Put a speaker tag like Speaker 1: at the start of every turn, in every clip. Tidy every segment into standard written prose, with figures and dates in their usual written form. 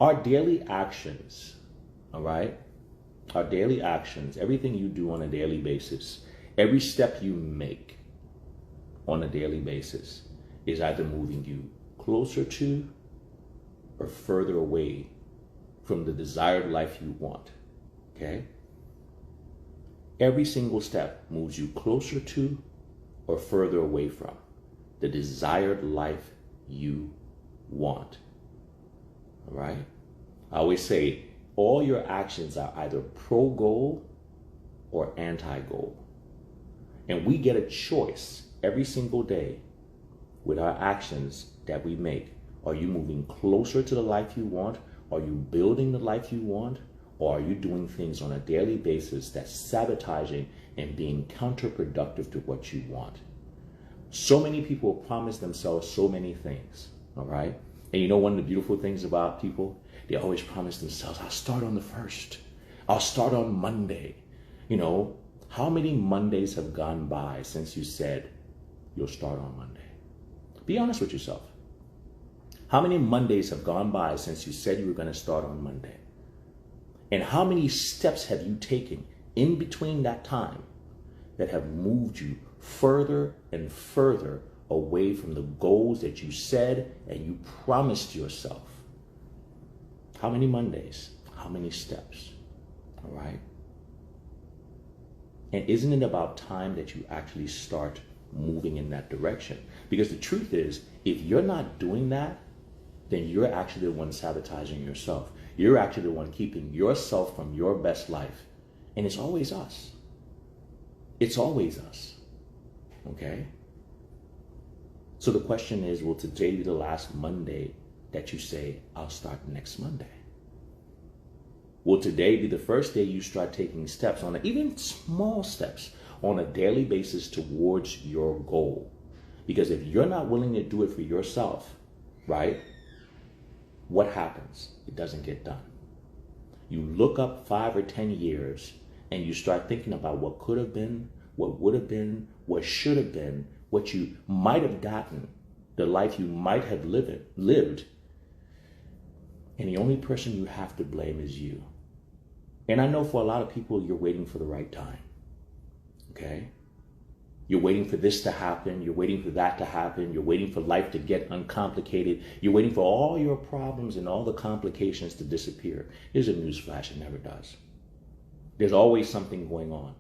Speaker 1: Our daily actions, all right? Our daily actions, everything you do on a daily basis, every step you make on a daily basis is either moving you closer to or further away from the desired life you want, okay? Every single step moves you closer to or further away from the desired life you want, all right? I always say all your actions are either pro-goal or anti-goal. And we get a choice every single day with our actions that we make. Are you moving closer to the life you want? Are you building the life you want? Or are you doing things on a daily basis that's sabotaging and being counterproductive to what you want? So many people promise themselves so many things, all right? And you know one of the beautiful things about people? They always promise themselves, I'll start on the 1st. I'll start on Monday. You know, how many Mondays have gone by since you said you'll start on Monday? Be honest with yourself. How many Mondays have gone by since you said you were going to start on Monday? And how many steps have you taken in between that time that have moved you further and further away from the goals that you said and you promised yourself? How many Mondays? How many steps? All right? And isn't it about time that you actually start moving in that direction? Because the truth is, if you're not doing that, then you're actually the one sabotaging yourself. You're actually the one keeping yourself from your best life. And it's always us. It's always us. Okay? So the question is, will today be the last Monday that you say, I'll start next Monday? Will today be the first day you start taking steps on even small steps on a daily basis towards your goal? Because if you're not willing to do it for yourself, right? What happens? It doesn't get done. You look up 5 or 10 years and you start thinking about what could have been, what would have been, what should have been, what you might have gotten, the life you might have lived. And the only person you have to blame is you. And I know for a lot of people, you're waiting for the right time. Okay? You're waiting for this to happen. You're waiting for that to happen. You're waiting for life to get uncomplicated. You're waiting for all your problems and all the complications to disappear. Here's a news flash: it never does. There's always something going on.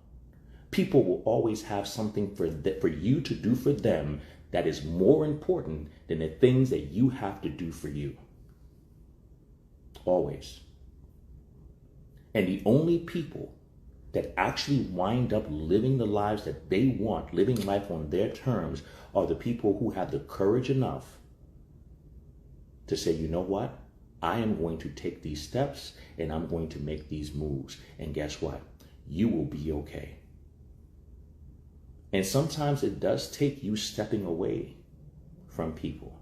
Speaker 1: People will always have something for you to do for them that is more important than the things that you have to do for you. Always. And the only people that actually wind up living the lives that they want, living life on their terms, are the people who have the courage enough to say, you know what? I am going to take these steps and I'm going to make these moves. And guess what? You will be okay. And sometimes it does take you stepping away from people.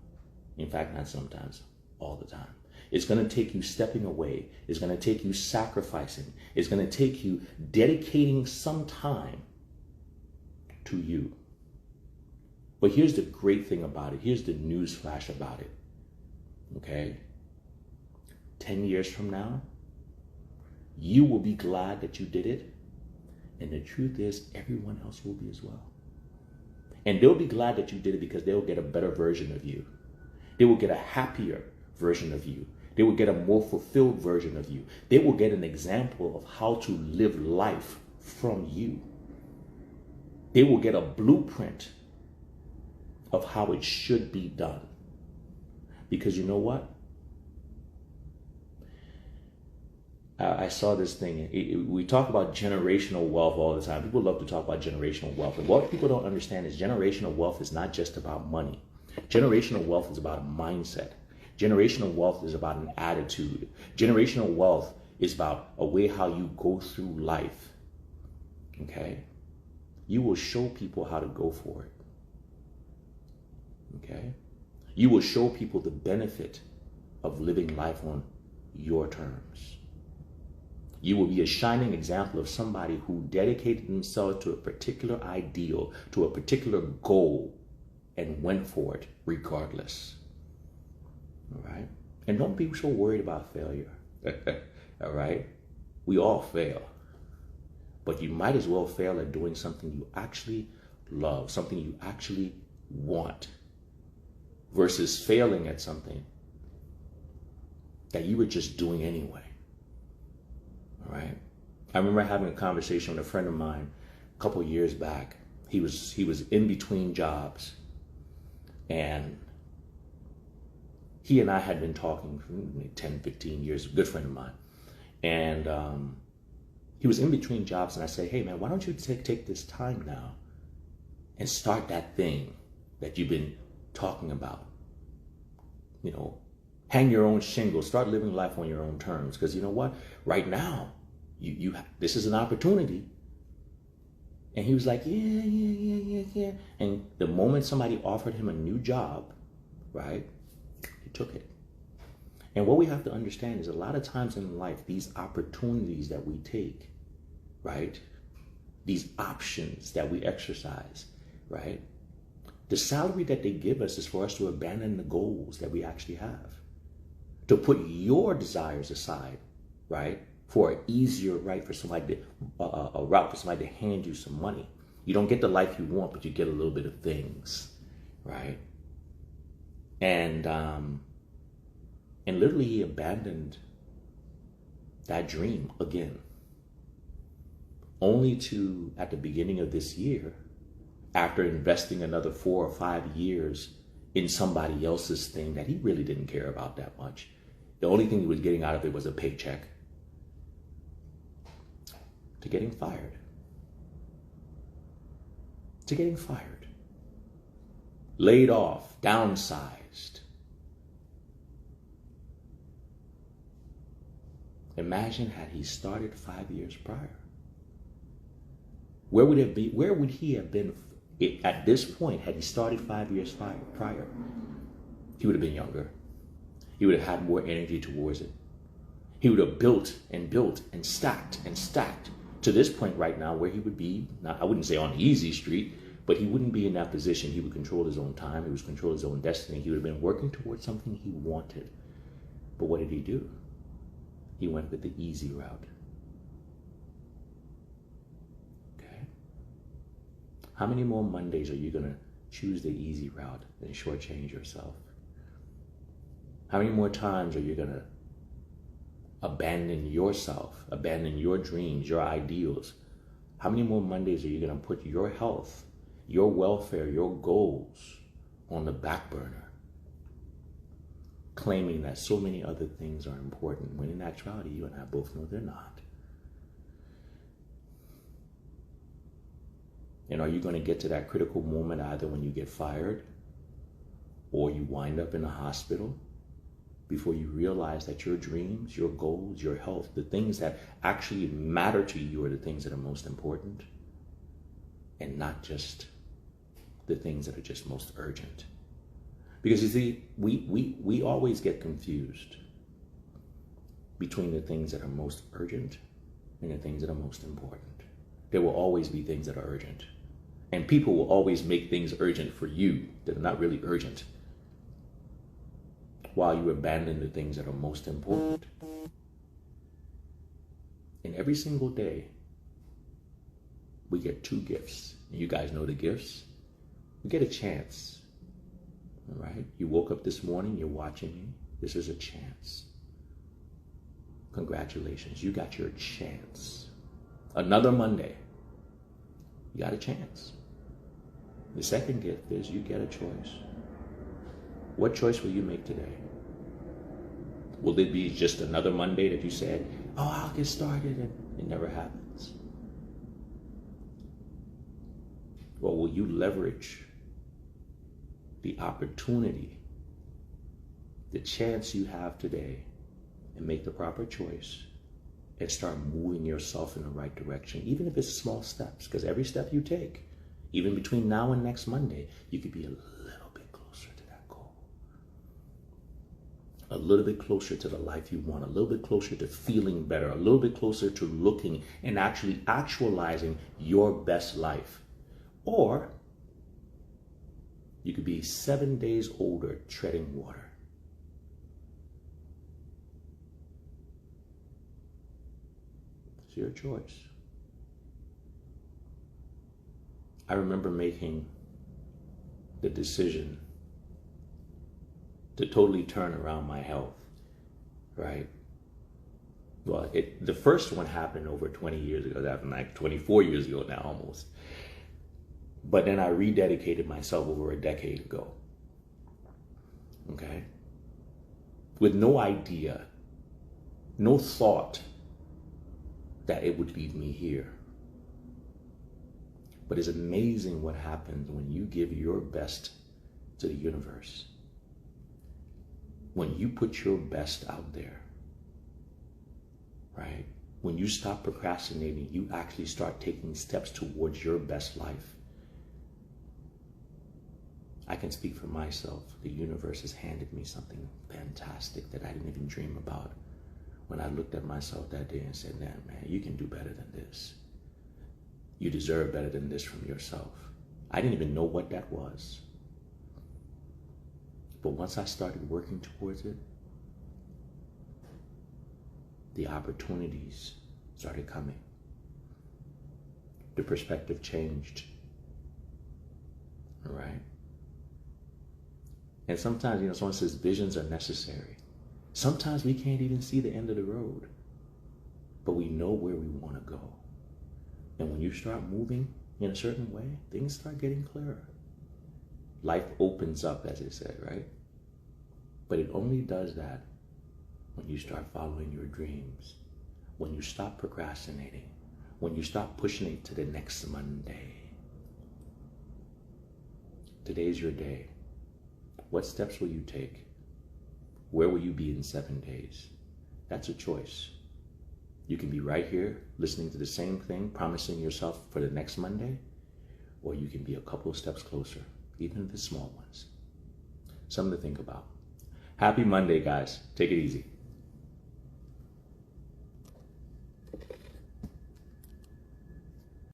Speaker 1: In fact, not sometimes, all the time. It's going to take you stepping away. It's going to take you sacrificing. It's going to take you dedicating some time to you. But here's the great thing about it. Here's the news flash about it. Okay? 10 years from now, you will be glad that you did it. And the truth is, everyone else will be as well. And they'll be glad that you did it because they'll get a better version of you. They will get a happier version of you. They will get a more fulfilled version of you. They will get an example of how to live life from you. They will get a blueprint of how it should be done. Because you know what? I saw this thing. We talk about generational wealth all the time. People love to talk about generational wealth. And what people don't understand is generational wealth is not just about money. Generational wealth is about a mindset. Generational wealth is about an attitude. Generational wealth is about a way how you go through life. Okay? You will show people how to go for it. Okay? You will show people the benefit of living life on your terms. You will be a shining example of somebody who dedicated themselves to a particular ideal, to a particular goal, and went for it regardless. All right? And don't be so worried about failure. All right? We all fail. But you might as well fail at doing something you actually love, something you actually want, versus failing at something that you were just doing anyway. All right? I remember having a conversation with a friend of mine a couple years back. He was in between jobs, and he and I had been talking for 10, 15 years, a good friend of mine. And he was in between jobs, and I said, hey man, why don't you take this time now and start that thing that you've been talking about? You know, hang your own shingle, start living life on your own terms. Because you know what? Right now, this is an opportunity. And he was like, yeah. And the moment somebody offered him a new job, right, he took it. And what we have to understand is a lot of times in life, these opportunities that we take, right, these options that we exercise, right, the salary that they give us is for us to abandon the goals that we actually have, to put your desires aside, right, for an easier right for somebody to, a route for somebody to hand you some money. You don't get the life you want, but you get a little bit of things, right? And literally he abandoned that dream again, only to, at the beginning of this year, after investing another 4 or 5 years in somebody else's thing that he really didn't care about that much, the only thing he was getting out of it was a paycheck, to getting fired. To getting fired. Laid off, downsized. Imagine had he started 5 years prior. Where would he have been at this point had he started 5 years prior? He would have been younger. He would have had more energy towards it. He would have built and stacked to this point right now where he would be, I wouldn't say on the easy street, but he wouldn't be in that position. He would control his own time. He would control his own destiny. He would have been working towards something he wanted. But what did he do? He went with the easy route. Okay? How many more Mondays are you going to choose the easy route and shortchange yourself? How many more times are you going to abandon yourself, abandon your dreams, your ideals? How many more Mondays are you going to put your health, your welfare, your goals on the back burner, claiming that so many other things are important, when in actuality, you and I both know they're not? And are you going to get to that critical moment either when you get fired or you wind up in a hospital before you realize that your dreams, your goals, your health, the things that actually matter to you are the things that are most important, and not just the things that are just most urgent? Because you see, we always get confused between the things that are most urgent and the things that are most important. There will always be things that are urgent. And people will always make things urgent for you that are not really urgent, while you abandon the things that are most important. And every single day, we get 2 gifts. And you guys know the gifts. We get a chance. All right? You woke up this morning, you're watching me. This is a chance. Congratulations, you got your chance. Another Monday. You got a chance. The second gift is you get a choice. What choice will you make today? Will it be just another Monday that you said, oh, I'll get started, and it never happens? Or will you leverage the opportunity, the chance you have today, and make the proper choice and start moving yourself in the right direction, even if it's small steps? Because every step you take, even between now and next Monday, you could be a little bit closer to that goal. A little bit closer to the life you want, a little bit closer to feeling better, a little bit closer to looking and actually actualizing your best life. Or you could be 7 days older treading water. It's your choice. I remember making the decision to totally turn around my health, right? Well, the first one happened over 20 years ago. That happened like 24 years ago now, almost. But then I rededicated myself over a decade ago. Okay? With no idea, no thought that it would lead me here. But it's amazing what happens when you give your best to the universe. When you put your best out there, right? When you stop procrastinating, you actually start taking steps towards your best life. I can speak for myself. The universe has handed me something fantastic that I didn't even dream about when I looked at myself that day and said, man, you can do better than this. You deserve better than this from yourself. I didn't even know what that was. But once I started working towards it, the opportunities started coming. The perspective changed. All right? And sometimes, someone says visions are necessary. Sometimes we can't even see the end of the road, but we know where we want to go. And when you start moving in a certain way, things start getting clearer. Life opens up, as it said, right? But it only does that when you start following your dreams, when you stop procrastinating, when you stop pushing it to the next Monday. Today's your day. What steps will you take? Where will you be in 7 days? That's a choice. You can be right here listening to the same thing, promising yourself for the next Monday, or you can be a couple of steps closer, even if it's small ones. Something to think about. Happy Monday, guys. Take it easy.